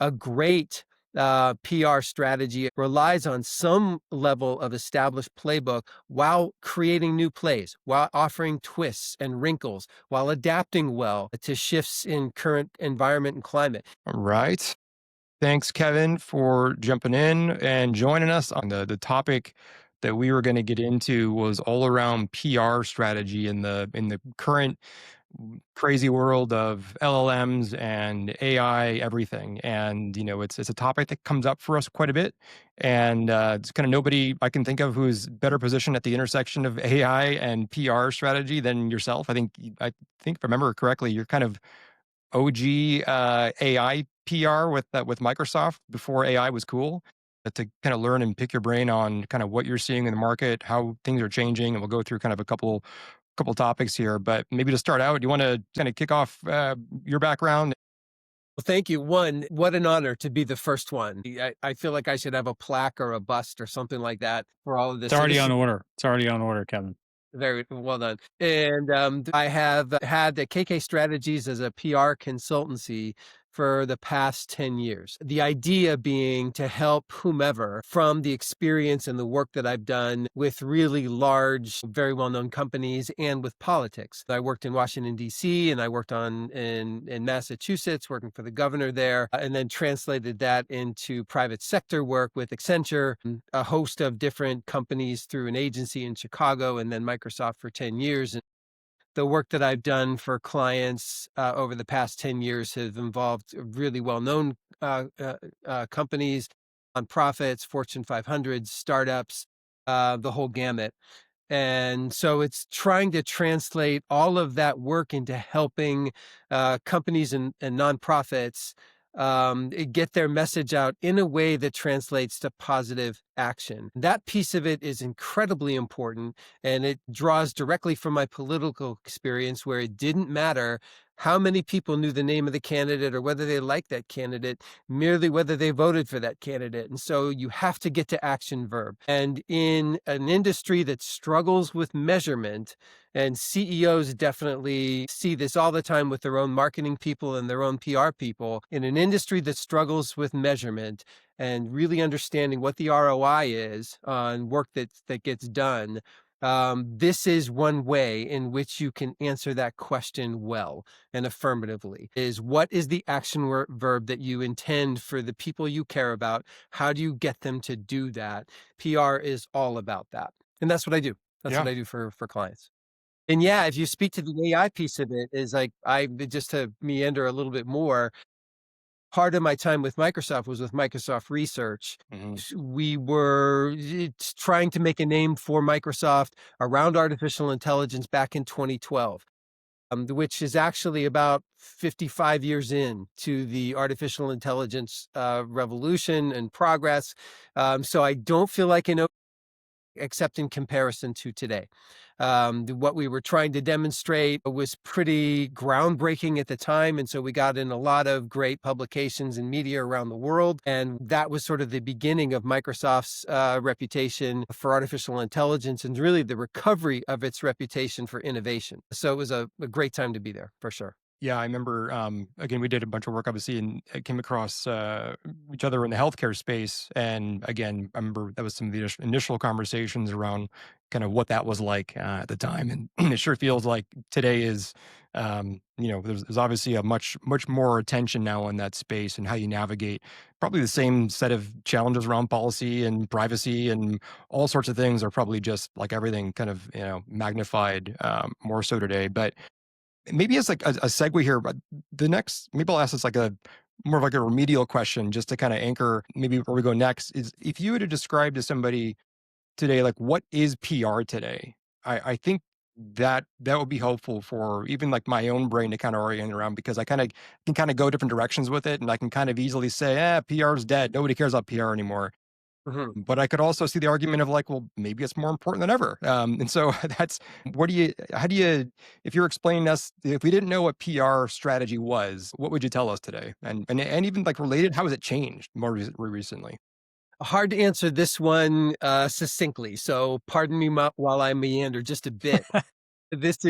A great PR strategy relies on some level of established playbook while creating new plays, while offering twists and wrinkles, while adapting well to shifts in current environment and climate. All right. Thanks, Kevin, for jumping in and joining us on the topic that we were going to get into was all around PR strategy in the current crazy world of LLMs and AI, everything. And it's a topic that comes up for us quite a bit. And it's kind of nobody I can think of who's better positioned at the intersection of AI and PR strategy than yourself. I think if I remember correctly, you're kind of OG AI PR with Microsoft before AI was cool. To kind of learn and pick your brain on kind of what you're seeing in the market, how things are changing, and we'll go through kind of a couple topics here. But maybe to start out, do you want to kind of kick off your background? Well, thank you. One, what an honor to be the first one. I feel like I should have a plaque or a bust or something like that for all of It's this. So already this on is order. It's already on order, Kevin. very well done. And I have had the KK Strategies as a PR consultancy for the past 10 years. The idea being to help whomever from the experience and the work that I've done with really large, very well-known companies and with politics. I worked in Washington, D.C., and I worked in Massachusetts, working for the governor there, and then translated that into private sector work with Accenture, a host of different companies through an agency in Chicago, and then Microsoft for 10 years. The work that I've done for clients over the past 10 years have involved really well-known companies, nonprofits, Fortune 500, startups, the whole gamut. And so it's trying to translate all of that work into helping companies and nonprofits get their message out in a way that translates to positive action. That piece of it is incredibly important, and it draws directly from my political experience where it didn't matter how many people knew the name of the candidate or whether they liked that candidate, merely whether they voted for that candidate. And so you have to get to action verb. And in an industry that struggles with measurement, and CEOs definitely see this all the time with their own marketing people and their own PR people, in an industry that struggles with measurement and really understanding what the ROI is on work that gets done, this is one way in which you can answer that question well and affirmatively. Is what is the action verb that you intend for the people you care about? How do you get them to do that? PR is all about that. And that's what I do. That's what Yeah, I do for clients. And yeah, if you speak to the AI piece of it, is like I just to meander a little bit more, part of my time with Microsoft was with Microsoft Research. hmm We were trying to make a name for Microsoft around artificial intelligence back in 2012, which is actually about 55 years in to the artificial intelligence revolution and progress. So I don't feel like I know except in comparison to today. What we were trying to demonstrate was pretty groundbreaking at the time. And so we got in a lot of great publications and media around the world. And that was sort of the beginning of Microsoft's reputation for artificial intelligence and really the recovery of its reputation for innovation. So it was a great time to be there for sure. Yeah, I remember. Again, we did a bunch of work, obviously, and came across each other in the healthcare space. And again, I remember that was some of the initial conversations around kind of what that was like at the time. And it sure feels like today is, there's obviously a much more attention now on that space and how you navigate probably the same set of challenges around policy and privacy and all sorts of things are probably just like everything kind of magnified more so today. But maybe as like a segue here, but the next maybe I'll ask this like a more of like a remedial question just to kind of anchor maybe where we go next is if you were to describe to somebody today, like what is PR today? I think that would be helpful for even like my own brain to kind of orient around because I kind of can kind of go different directions with it and I can kind of easily say, PR is dead. Nobody cares about PR anymore. Mhm. But I could also see the argument of like, well, maybe it's more important than ever. And so that's how do you, if you're explaining us, if we didn't know what PR strategy was, what would you tell us today? And even like related, how has it changed more recently? Hard to answer this one succinctly. So pardon me while I meander just a bit. This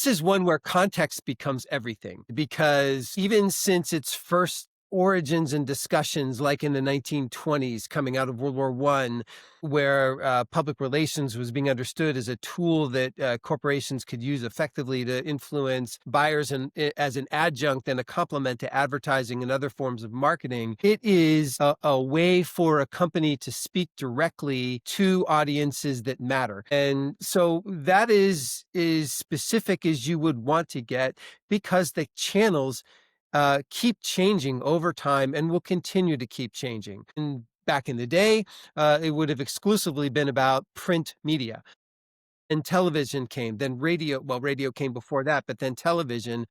is one where context becomes everything because even since its first origins and discussions like in the 1920s coming out of World War I, where public relations was being understood as a tool that corporations could use effectively to influence buyers and as an adjunct and a complement to advertising and other forms of marketing. It is a way for a company to speak directly to audiences that matter. And so that is specific as you would want to get, because the channels keep changing over time and will continue to keep changing. And back in the day, it would have exclusively been about print media. And television came, then radio. Well, radio came before that, but then television,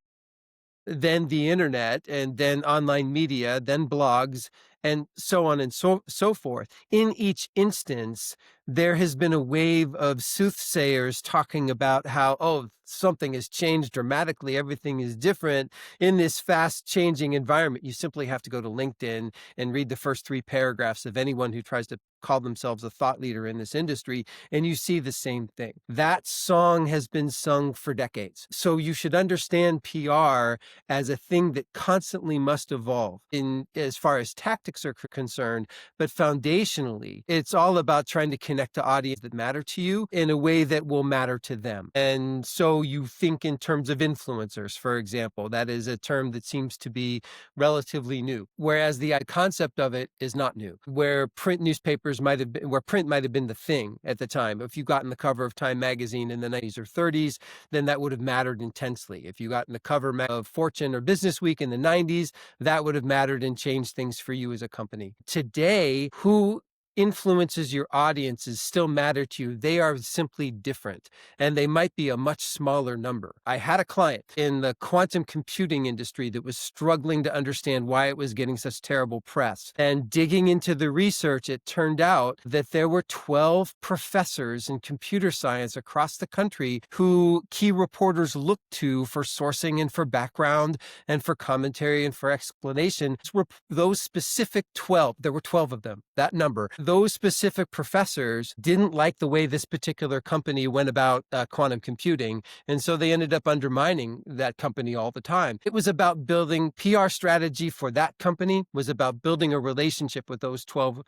then the internet, and then online media, then blogs, and so on and so forth. In each instance, there has been a wave of soothsayers talking about how, oh, something has changed dramatically, everything is different in this fast changing environment. You simply have to go to LinkedIn and read the first 3 paragraphs of anyone who tries to call themselves a thought leader in this industry, and you see the same thing. That song has been sung for decades. So you should understand PR as a thing that constantly must evolve in as far as tactics are concerned, but foundationally, it's all about trying to connect to audience that matter to you in a way that will matter to them. And so you think in terms of influencers, for example. That is a term that seems to be relatively new, whereas the concept of it is not new. Where print newspapers might have been, where print might have been the thing at the time. If you got in the cover of Time magazine in the 90s or 30s, then that would have mattered intensely. If you got in the cover of Fortune or Business Week in the 90s, that would have mattered and changed things for you as a company. Today, who influences your audiences still matter to you. They are simply different, and they might be a much smaller number. I had a client in the quantum computing industry that was struggling to understand why it was getting such terrible press. And digging into the research, it turned out that there were 12 professors in computer science across the country who key reporters looked to for sourcing and for background and for commentary and for explanation. Those specific 12, there were 12 of them, that number. Those specific professors didn't like the way this particular company went about quantum computing, and so they ended up undermining that company all the time. It was about building PR strategy for that company, was about building a relationship with those 12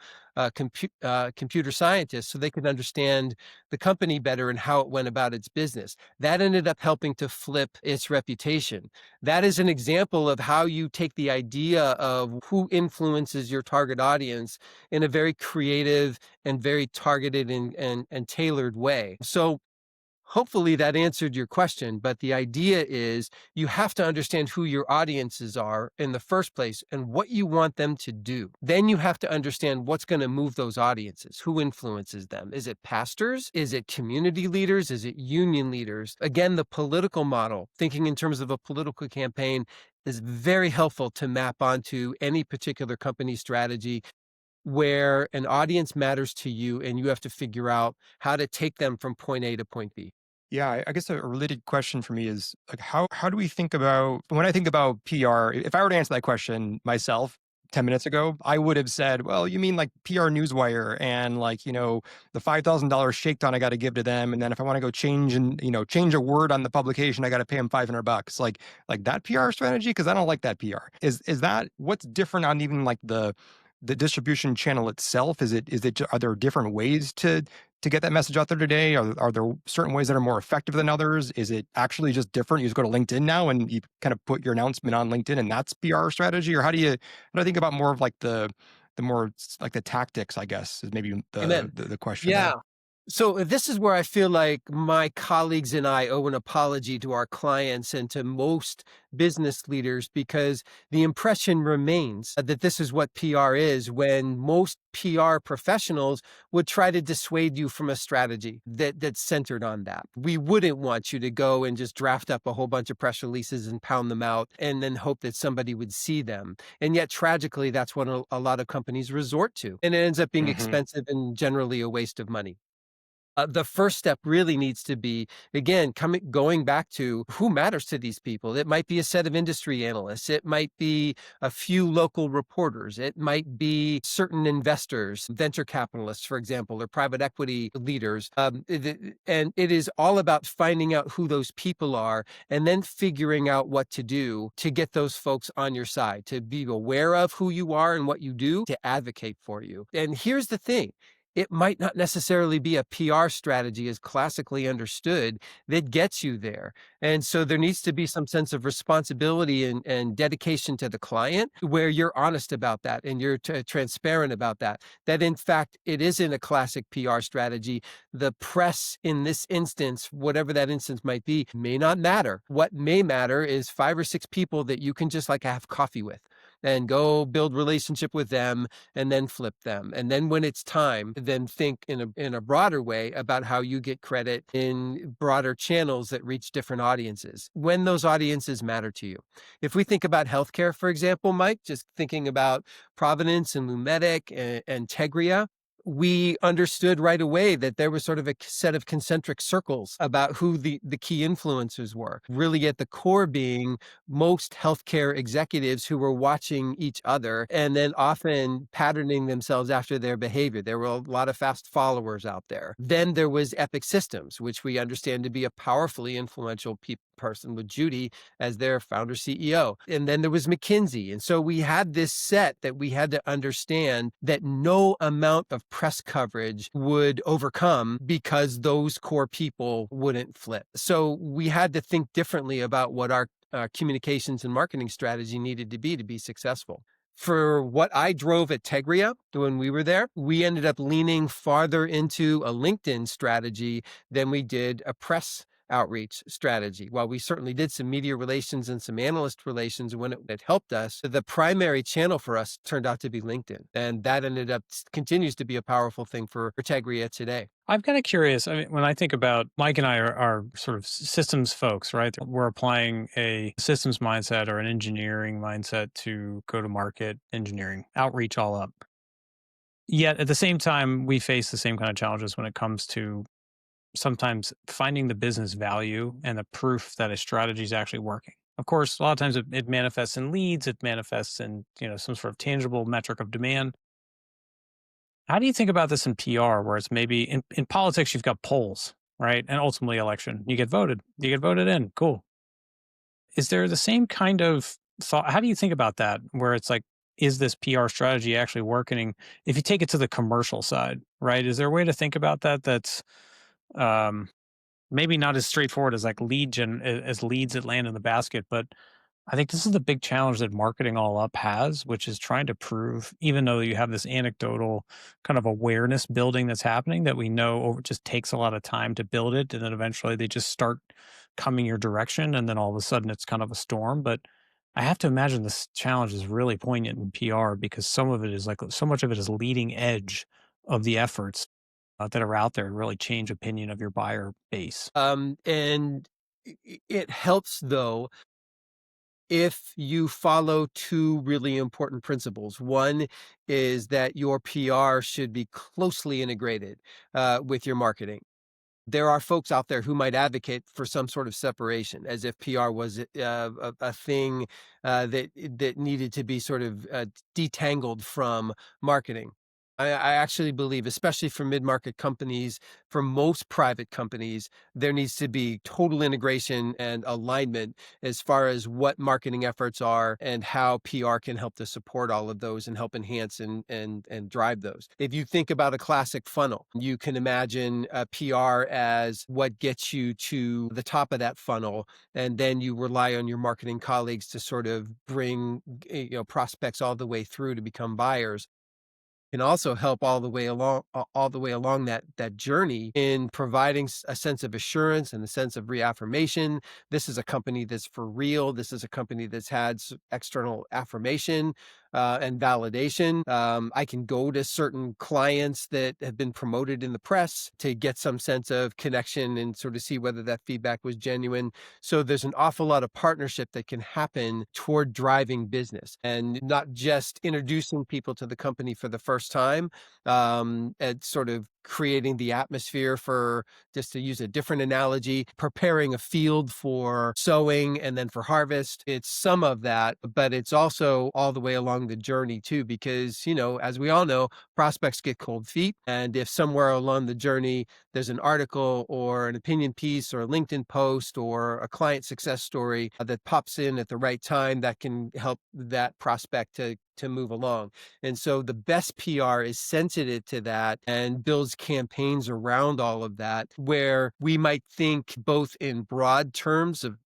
computer scientists so they could understand the company better and how it went about its business. That ended up helping to flip its reputation. That is an example of how you take the idea of who influences your target audience in a very creative and very targeted and tailored way. So hopefully that answered your question, but the idea is you have to understand who your audiences are in the first place and what you want them to do. Then you have to understand what's going to move those audiences, who influences them. Is it pastors? Is it community leaders? Is it union leaders? Again, the political model, thinking in terms of a political campaign, is very helpful to map onto any particular company strategy where an audience matters to you and you have to figure out how to take them from point A to point B. Yeah, I guess a related question for me is like how do we think about when I think about PR, if I were to answer that question myself 10 minutes ago, I would have said, well, you mean like PR Newswire and like, the $5,000 shakedown I got to give to them. And then if I want to go change and, change a word on the publication, I got to pay them $500. Like that PR strategy. Cause I don't like that PR. Is that what's different on even like the distribution channel itself? Are there different ways to get that message out there today? Are there certain ways that are more effective than others? Is it actually just different? You just go to LinkedIn now and you kind of put your announcement on LinkedIn and that's PR strategy? Or how do I think about more of like the more like the tactics, I guess, is maybe Amen. the question Yeah. there. So this is where I feel like my colleagues and I owe an apology to our clients and to most business leaders, because the impression remains that this is what PR is, when most PR professionals would try to dissuade you from a strategy that's centered on that. We wouldn't want you to go and just draft up a whole bunch of press releases and pound them out and then hope that somebody would see them. And yet, tragically, that's what a lot of companies resort to. And it ends up being Hmm. expensive and generally a waste of money. The first step really needs to be, again, going back to who matters to these people. It might be a set of industry analysts. It might be a few local reporters. It might be certain investors, venture capitalists, for example, or private equity leaders. And it is all about finding out who those people are and then figuring out what to do to get those folks on your side, to be aware of who you are and what you do, to advocate for you. And here's the thing. It might not necessarily be a PR strategy as classically understood that gets you there. And so there needs to be some sense of responsibility and dedication to the client where you're honest about that and you're transparent about that. That in fact, it isn't a classic PR strategy. The press in this instance, whatever that instance might be, may not matter. What may matter is 5 or 6 people that you can just like have coffee with and go build relationship with them and then flip them. And then when it's time, then think in a broader way about how you get credit in broader channels that reach different audiences when those audiences matter to you. If we think about healthcare, for example, Mike, just thinking about Providence and Lumedic and Tegria, we understood right away that there was sort of a set of concentric circles about who the key influencers were, really at the core being most healthcare executives who were watching each other and then often patterning themselves after their behavior. There were a lot of fast followers out there. Then there was Epic Systems, which we understand to be a powerfully influential person with Judy as their founder CEO. And then there was McKinsey. And so we had this set that we had to understand that no amount of press coverage would overcome because those core people wouldn't flip. So we had to think differently about what our communications and marketing strategy needed to be successful. For what I drove at Tegria when we were there, we ended up leaning farther into a LinkedIn strategy than we did a press outreach strategy. While we certainly did some media relations and some analyst relations when it helped us, the primary channel for us turned out to be LinkedIn. And that continues to be a powerful thing for Tegria today. I'm kind of curious. I mean, when I think about Mike and I are sort of systems folks, right? We're applying a systems mindset or an engineering mindset to go to market engineering, outreach all up. Yet at the same time, we face the same kind of challenges when it comes to sometimes finding the business value and the proof that a strategy is actually working. Of course, a lot of times it manifests in leads, it manifests in some sort of tangible metric of demand. How do you think about this in PR, where it's maybe in politics, you've got polls, right? And ultimately election, you get voted in. Cool. Is there the same kind of thought? How do you think about that? Where it's like, is this PR strategy actually working? If you take it to the commercial side, right? Is there a way to think about that that's um, maybe not as straightforward as like as leads that land in the basket, but I think this is the big challenge that marketing all up has, which is trying to prove, even though you have this anecdotal kind of awareness building that's happening that we know over just takes a lot of time to build it. And then eventually they just start coming your direction. And then all of a sudden it's kind of a storm. But I have to imagine this challenge is really poignant in PR because some of it is like so much of it is leading edge of the efforts that are out there and really change opinion of your buyer base. And it helps though if you follow two really important principles. One is that your PR should be closely integrated with your marketing. There are folks out there who might advocate for some sort of separation, as if PR was a thing that needed to be sort of detangled from marketing. I actually believe, especially for mid-market companies, for most private companies, there needs to be total integration and alignment as far as what marketing efforts are and how PR can help to support all of those and help enhance and drive those. If you think about a classic funnel, you can imagine PR as what gets you to the top of that funnel, and then you rely on your marketing colleagues to sort of bring prospects all the way through to become buyers. Can also help all the way along that journey in providing a sense of assurance and a sense of reaffirmation. This is a company that's for real. This is a company that's had external affirmation and validation. I can go to certain clients that have been promoted in the press to get some sense of connection and sort of see whether that feedback was genuine. So there's an awful lot of partnership that can happen toward driving business and not just introducing people to the company for the first time, and sort of creating the atmosphere for, just to use a different analogy, preparing a field for sowing and then for harvest. It's some of that, but it's also all the way along the journey too, because, as we all know, prospects get cold feet. And if somewhere along the journey, there's an article or an opinion piece or a LinkedIn post or a client success story that pops in at the right time, that can help that prospect to move along. And so the best PR is sensitive to that and builds campaigns around all of that, where we might think both in broad terms of,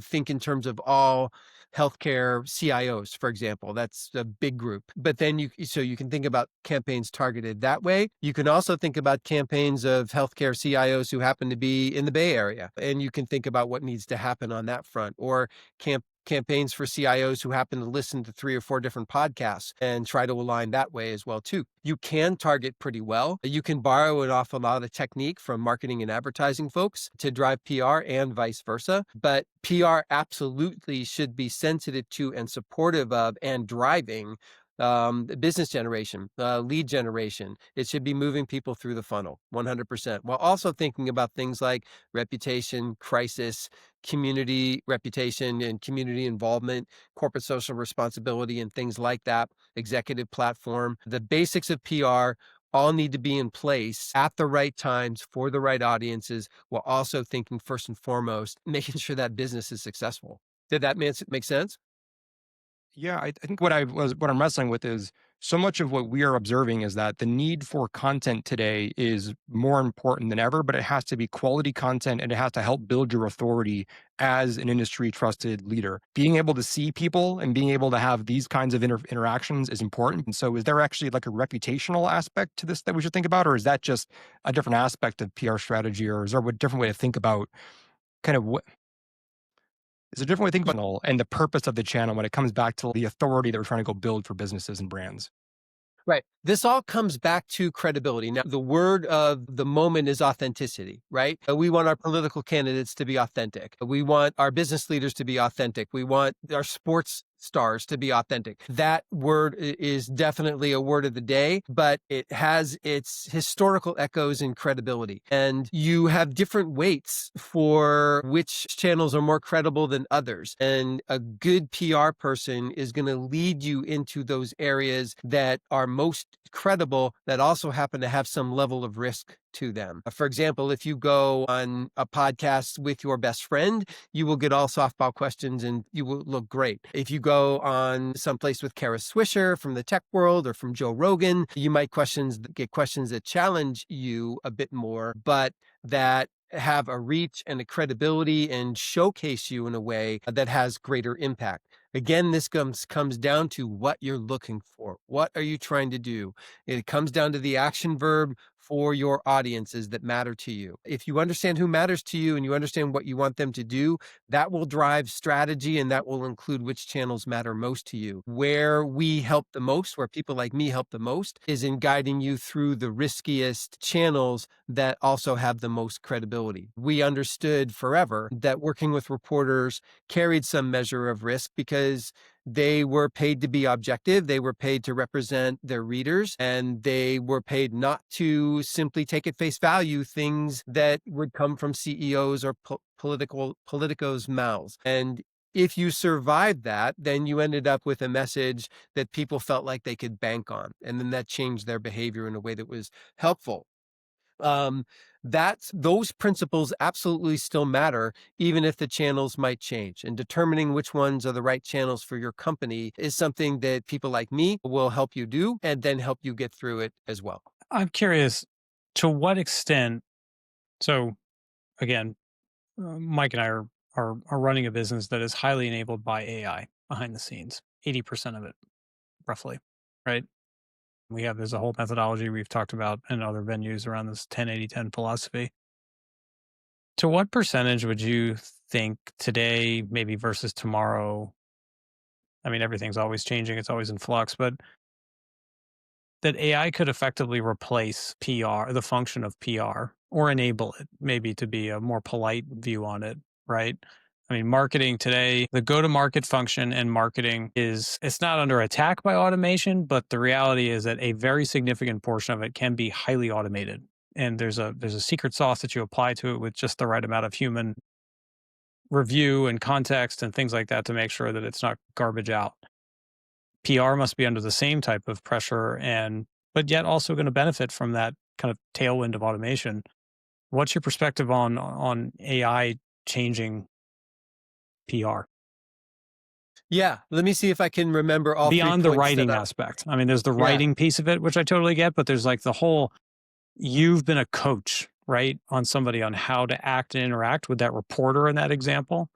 think in terms of all healthcare CIOs, for example. That's a big group. But then you can think about campaigns targeted that way. You can also think about campaigns of healthcare CIOs who happen to be in the Bay Area, and you can think about what needs to happen on that front, or campaigns for CIOs who happen to listen to 3 or 4 different podcasts and try to align that way as well too. You can target pretty well. You can borrow an awful lot of technique from marketing and advertising folks to drive PR and vice versa. But PR absolutely should be sensitive to and supportive of and driving business generation, lead generation. It should be moving people through the funnel 100%, while also thinking about things like reputation, crisis, community reputation and community involvement, corporate social responsibility, and things like that, executive platform. The basics of PR all need to be in place at the right times for the right audiences, while also thinking first and foremost, making sure that business is successful. Did that make sense? Yeah, I think what I'm wrestling with is so much of what we are observing is that the need for content today is more important than ever, but it has to be quality content and it has to help build your authority as an industry trusted leader. Being able to see people and being able to have these kinds of interactions is important. And so, is there actually like a reputational aspect to this that we should think about, or is that just a different aspect of PR strategy, or is there a different way to think about kind of what? It's a different way to think about it and the purpose of the channel when it comes back to the authority that we're trying to go build for businesses and brands. Right. This all comes back to credibility. Now, the word of the moment is authenticity, right? We want our political candidates to be authentic. We want our business leaders to be authentic. We want our sports stars to be authentic. That word is definitely a word of the day, but it has its historical echoes in credibility. And you have different weights for which channels are more credible than others. And a good PR person is going to lead you into those areas that are most credible, that also happen to have some level of risk to them. For example, if you go on a podcast with your best friend, you will get all softball questions and you will look great. If you go on someplace with Kara Swisher from the tech world or from Joe Rogan, you might get questions that challenge you a bit more, but that have a reach and a credibility and showcase you in a way that has greater impact. Again, this comes down to what you're looking for. What are you trying to do? It comes down to the action verb for your audiences that matter to you. If you understand who matters to you and you understand what you want them to do, that will drive strategy, and that will include which channels matter most to you. Where we help the most, where people like me help the most, is in guiding you through the riskiest channels that also have the most credibility. We understood forever that working with reporters carried some measure of risk because they were paid to be objective. They were paid to represent their readers, and they were paid not to simply take at face value things that would come from CEOs or politicos' mouths. And if you survived that, then you ended up with a message that people felt like they could bank on. And then that changed their behavior in a way that was helpful. Those principles absolutely still matter, even if the channels might change. And determining which ones are the right channels for your company is something that people like me will help you do, and then help you get through it as well. I'm curious, to what extent? So again, Mike and I are running a business that is highly enabled by AI behind the scenes, 80% of it, roughly, right? There's a whole methodology we've talked about in other venues around this 10-80-10 philosophy. To what percentage would you think today, maybe versus tomorrow, I mean, everything's always changing, it's always in flux, but that AI could effectively replace PR, the function of PR, or enable it, maybe to be a more polite view on it, right? I mean, marketing today, the go to market function and marketing it's not under attack by automation, but the reality is that a very significant portion of it can be highly automated. And there's a secret sauce that you apply to it with just the right amount of human review and context and things like that to make sure that it's not garbage out. PR must be under the same type of pressure but yet also going to benefit from that kind of tailwind of automation. What's your perspective on AI changing PR Yeah, let me see if I can remember all 3 beyond the points that writing I aspect? I mean, there's the yeah. writing piece of it, which I totally get, but there's like the whole you've been a coach, right, on somebody on how to act and interact with that reporter in that example.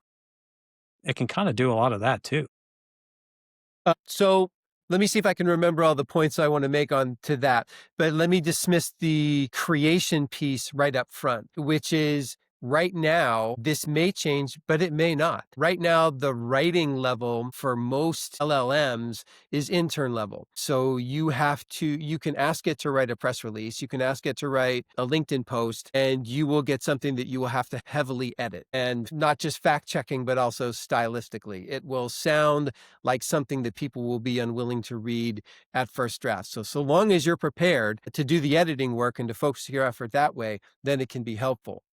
It can kind of do a lot of that too. So let me see if I can remember all the points I want to make on to that. But let me dismiss the creation piece right up front, which is right now, this may change, but it may not. Right now, the writing level for most LLMs is intern level. So you can ask it to write a press release, you can ask it to write a LinkedIn post, and you will get something that you will have to heavily edit. And not just fact checking, but also stylistically. It will sound like something that people will be unwilling to read at first draft. So long as you're prepared to do the editing work and to focus your effort that way, then it can be helpful.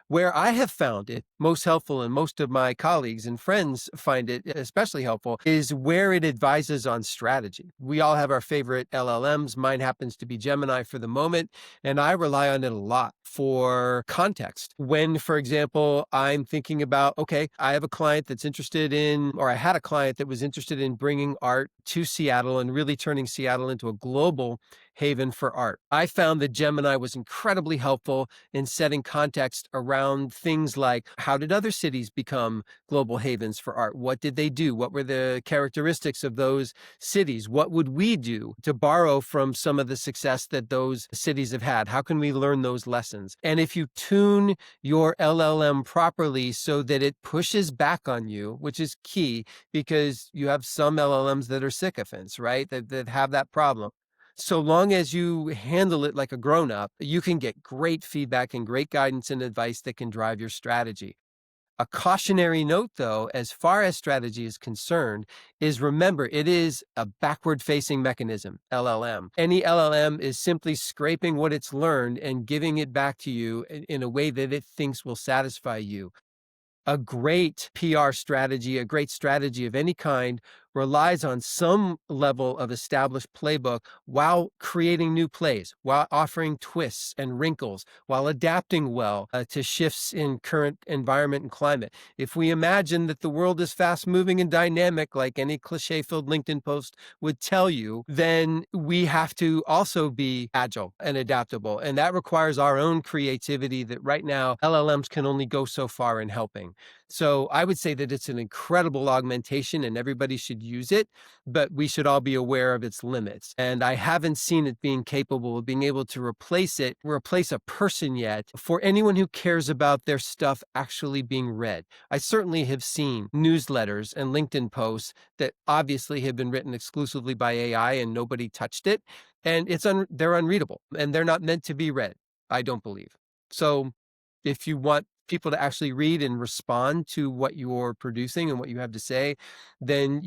Where I have found it most helpful, and most of my colleagues and friends find it especially helpful, is where it advises on strategy. We all have our favorite LLMs. Mine happens to be Gemini for the moment, and I rely on it a lot for context. When, for example, I'm thinking about, okay, I have a client that's interested in, or I had a client that was interested in bringing art to Seattle and really turning Seattle into a global haven for art. I found that Gemini was incredibly helpful in setting context around things like, how did other cities become global havens for art? What did they do? What were the characteristics of those cities? What would we do to borrow from some of the success that those cities have had? How can we learn those lessons? And if you tune your LLM properly so that it pushes back on you, which is key, because you have some LLMs that are sycophants, right? That have that problem. So long as you handle it like a grown-up, you can get great feedback and great guidance and advice that can drive your strategy. A cautionary note, though, as far as strategy is concerned, is remember, it is a backward-facing mechanism, LLM. Any LLM is simply scraping what it's learned and giving it back to you in a way that it thinks will satisfy you. A great PR strategy, a great strategy of any kind, relies on some level of established playbook while creating new plays, while offering twists and wrinkles, while adapting well to shifts in current environment and climate. If we imagine that the world is fast moving and dynamic, like any cliche filled LinkedIn post would tell you, then we have to also be agile and adaptable. And that requires our own creativity that right now LLMs can only go so far in helping. So I would say that it's an incredible augmentation and everybody should use it, but we should all be aware of its limits. And I haven't seen it being capable of being able to replace a person yet for anyone who cares about their stuff actually being read. I certainly have seen newsletters and LinkedIn posts that obviously have been written exclusively by AI and nobody touched it. And they're unreadable and they're not meant to be read, I don't believe. So if you want people to actually read and respond to what you're producing and what you have to say, then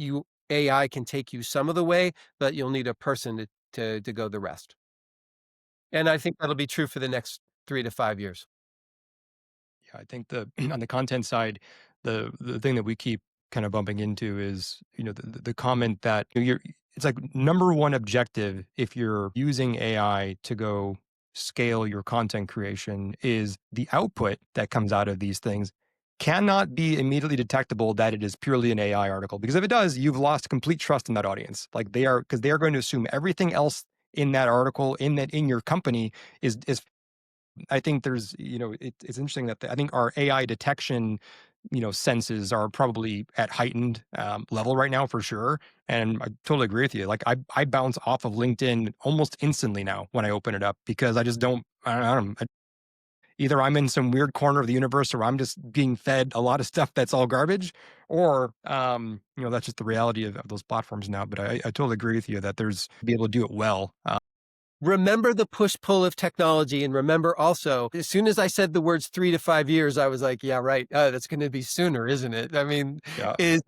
AI can take you some of the way, but you'll need a person to go the rest. And I think that'll be true for the next 3 to 5 years. Yeah, I think the on the content side, the thing that we keep kind of bumping into is, the comment that you're it's like number one objective if you're using AI to go scale your content creation is the output that comes out of these things cannot be immediately detectable that it is purely an AI article. Because if it does, you've lost complete trust in that audience. Like because they are going to assume everything else in that article, in your company is I think there's, it's interesting that I think our AI detection, senses are probably at heightened level right now for sure. And I totally agree with you. Like I bounce off of LinkedIn almost instantly now when I open it up because I just don't, I don't know, either I'm in some weird corner of the universe or I'm just being fed a lot of stuff that's all garbage, or, that's just the reality of those platforms now. But I totally agree with you that there's be able to do it well. Remember the push-pull of technology, and remember also, as soon as I said the words 3 to 5 years, I was like, "Yeah, right, that's gonna be sooner, isn't it?" I mean, Yeah. is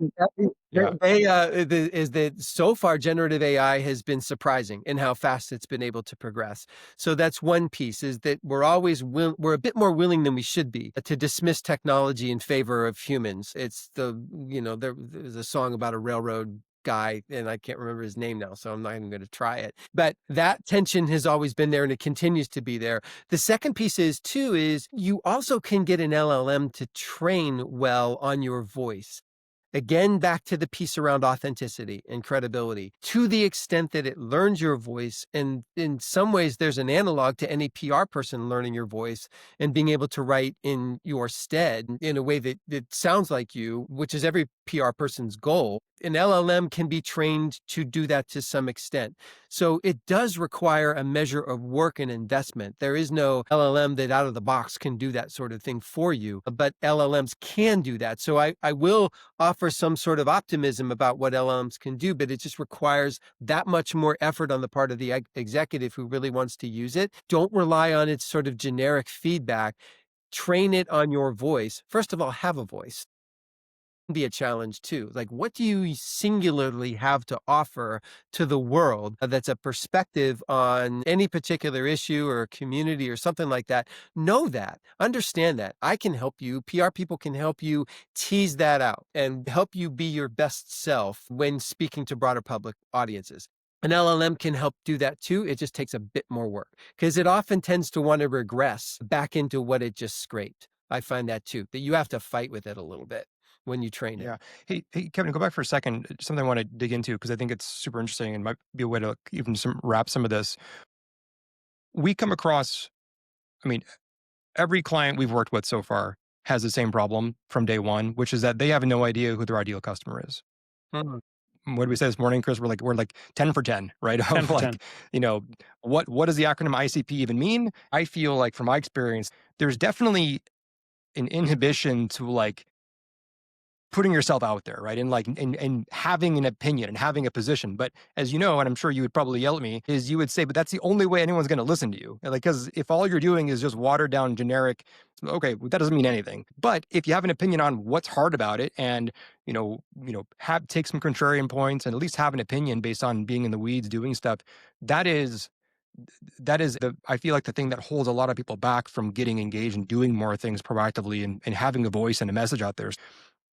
Yeah. is that so far generative AI has been surprising in how fast it's been able to progress. So that's one piece, is that we're a bit more willing than we should be to dismiss technology in favor of humans. It's there's a song about a railroad guy, and I can't remember his name now, so I'm not even going to try it. But that tension has always been there and it continues to be there. The second piece is too, is you also can get an LLM to train well on your voice. Again, back to the piece around authenticity and credibility, to the extent that it learns your voice. And in some ways, there's an analog to any PR person learning your voice and being able to write in your stead in a way that sounds like you, which is every PR person's goal. An LLM can be trained to do that to some extent. So it does require a measure of work and investment. There is no LLM that out of the box can do that sort of thing for you, but LLMs can do that. So I will offer some sort of optimism about what LLMs can do, but it just requires that much more effort on the part of the executive who really wants to use it. Don't rely on its sort of generic feedback. Train it on your voice. First of all, have a voice. Be a challenge too. Like, what do you singularly have to offer to the world that's a perspective on any particular issue or community or something like that? Know that, understand that. I can help you. PR people can help you tease that out and help you be your best self when speaking to broader public audiences. An LLM can help do that too. It just takes a bit more work because it often tends to want to regress back into what it just scraped. I find that too, that you have to fight with it a little bit when you train it. Yeah. Hey, Kevin, go back for a second. Something I want to dig into because I think it's super interesting and might be a way to even wrap some of this. We come across, I mean, every client we've worked with so far has the same problem from day one, which is that they have no idea who their ideal customer is. Mhm. What did we say this morning, Chris? We're like 10 for 10, right? 10 Of for 10. like, what does the acronym ICP even mean? I feel like from my experience, there's definitely an inhibition to like putting yourself out there, right? And like and having an opinion and having a position. But as you know, and I'm sure you would probably yell at me, is you would say, but that's the only way anyone's going to listen to you. Like, because if all you're doing is just watered down generic, okay, well, that doesn't mean anything. But if you have an opinion on what's hard about it and have take some contrarian points and at least have an opinion based on being in the weeds doing stuff, that is the I feel like the thing that holds a lot of people back from getting engaged and doing more things proactively and having a voice and a message out there.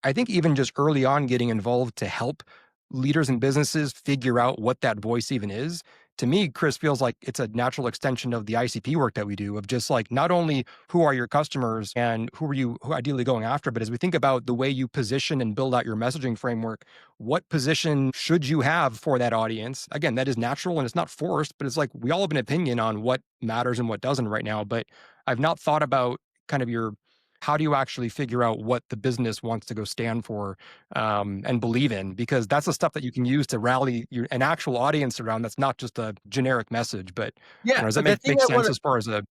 I think even just early on getting involved to help leaders and businesses figure out what that voice even is, to me, Chris, feels like it's a natural extension of the ICP work that we do of just like not only who are your customers and who ideally going after, but as we think about the way you position and build out your messaging framework, what position should you have for that audience? Again, that is natural and it's not forced, but it's like we all have an opinion on what matters and what doesn't right now. But I've not thought about kind of how do you actually figure out what the business wants to go stand for and believe in? Because that's the stuff that you can use to rally an actual audience around. That's not just a generic message. But Yeah, does that the thing make I sense wanna as far as a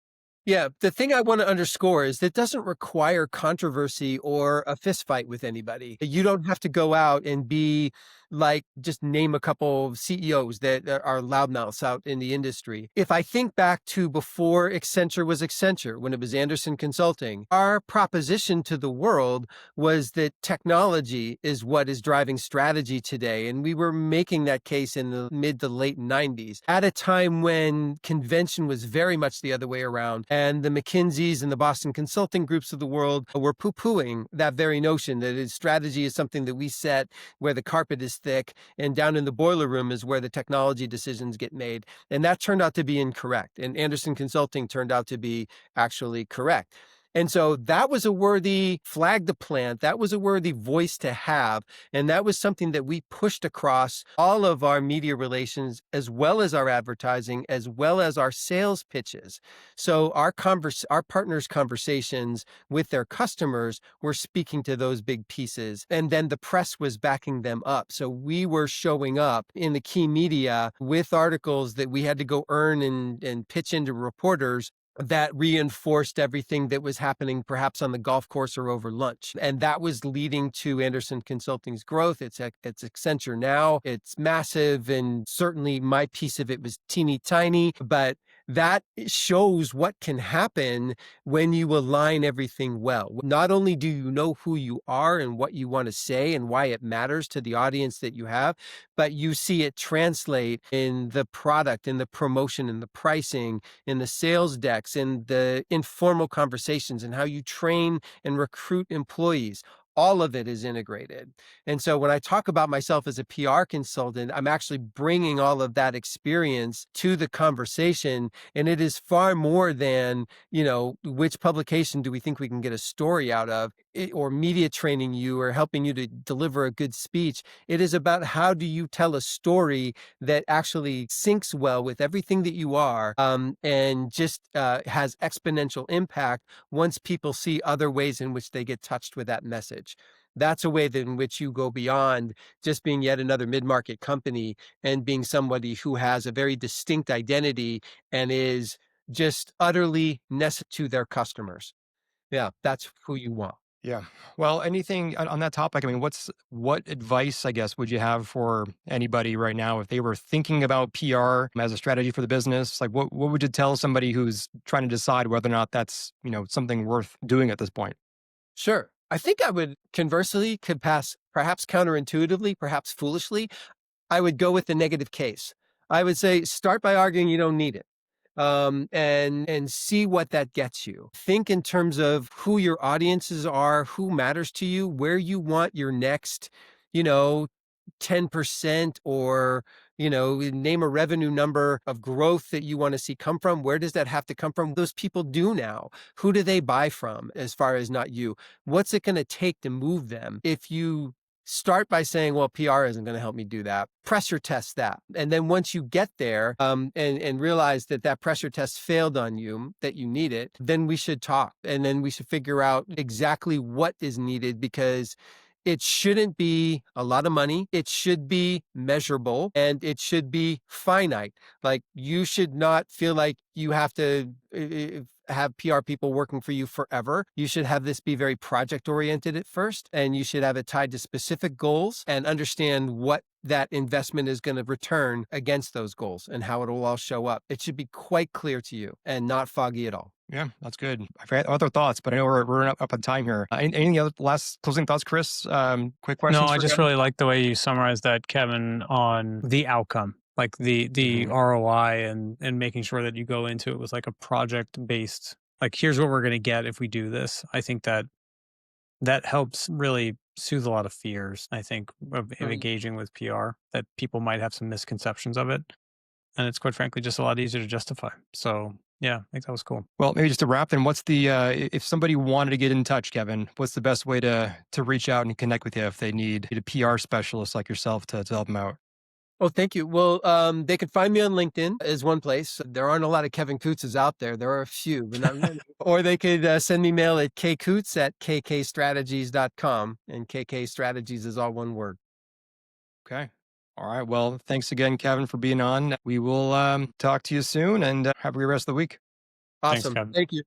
Yeah, the thing I want to underscore is that doesn't require controversy or a fist fight with anybody. You don't have to go out and be like, just name a couple of CEOs that are loudmouths out in the industry. If I think back to before Accenture was Accenture, when it was Anderson Consulting, our proposition to the world was that technology is what is driving strategy today. And we were making that case in the mid to late 90s at a time when convention was very much the other way around. And the McKinseys and the Boston Consulting Groups of the world were poo-pooing that very notion that strategy is something that we set where the carpet is thick, and down in the boiler room is where the technology decisions get made. And that turned out to be incorrect. And Anderson Consulting turned out to be actually correct. And so that was a worthy flag to plant. That was a worthy voice to have. And that was something that we pushed across all of our media relations, as well as our advertising, as well as our sales pitches. So our partners' conversations with their customers were speaking to those big pieces. And then the press was backing them up. So we were showing up in the key media with articles that we had to go earn and pitch into reporters that reinforced everything that was happening perhaps on the golf course or over lunch. And that was leading to Anderson Consulting's growth. It's Accenture now. It's massive. And certainly my piece of it was teeny tiny, but that shows what can happen when you align everything well. Not only do you know who you are and what you want to say and why it matters to the audience that you have, but you see it translate in the product, in the promotion, in the pricing, in the sales decks, in the informal conversations, and how you train and recruit employees. All of it is integrated. And so when I talk about myself as a PR consultant, I'm actually bringing all of that experience to the conversation. And it is far more than, which publication do we think we can get a story out of, or media training you or helping you to deliver a good speech. It is about how do you tell a story that actually syncs well with everything that you are, and just has exponential impact once people see other ways in which they get touched with that message. That's a way in which you go beyond just being yet another mid-market company and being somebody who has a very distinct identity and is just utterly necessary to their customers. Yeah, that's who you want. Yeah. Well, anything on that topic? I mean, what advice, I guess, would you have for anybody right now if they were thinking about PR as a strategy for the business? Like, what would you tell somebody who's trying to decide whether or not that's something worth doing at this point? Sure. I think I would could pass perhaps counterintuitively, perhaps foolishly. I would go with the negative case. I would say start by arguing you don't need it. And see what that gets you. Think in terms of who your audiences are, who matters to you, where you want your next, you know, 10% or, name a revenue number of growth that you want to see come from. Where does that have to come from? Those people do now. Who do they buy from as far as not you? What's it going to take to move them? If you start by saying, well, PR isn't going to help me do that, pressure test that. And then once you get there, and realize that that pressure test failed on you, that you need it, then we should talk. And then we should figure out exactly what is needed, because it shouldn't be a lot of money. It should be measurable and it should be finite. Like, you should not feel like you have to have PR people working for you forever. You should have this be very project oriented at first, and you should have it tied to specific goals and understand what that investment is going to return against those goals and how it will all show up. It should be quite clear to you and not foggy at all. Yeah, that's good. I've had other thoughts, but I know we're up on time here. Any other last closing thoughts, Chris? Quick questions. No, I for just Kevin? really like the way you summarized that, Kevin, on the outcome, like the Mhm. ROI, and making sure that you go into it with like a project based, like, here's what we're going to get if we do this. I think that helps really soothe a lot of fears, I think, of engaging with PR, that people might have some misconceptions of it. And it's quite frankly just a lot easier to justify. So yeah, I think that was cool. Well, maybe just to wrap, then, what's the if somebody wanted to get in touch, Kevin, what's the best way to reach out and connect with you if they need a PR specialist like yourself to help them out? Oh, thank you. Well, they could find me on LinkedIn is one place. There aren't a lot of Kevin Kutzes out there. There are a few, but not many. Or they could send me mail at kkutz@kkstrategies.com. And KK Strategies is all one word. Okay. All right. Well, thanks again, Kevin, for being on. We will talk to you soon, and have a great rest of the week. Thanks, Awesome. Kevin. Thank you.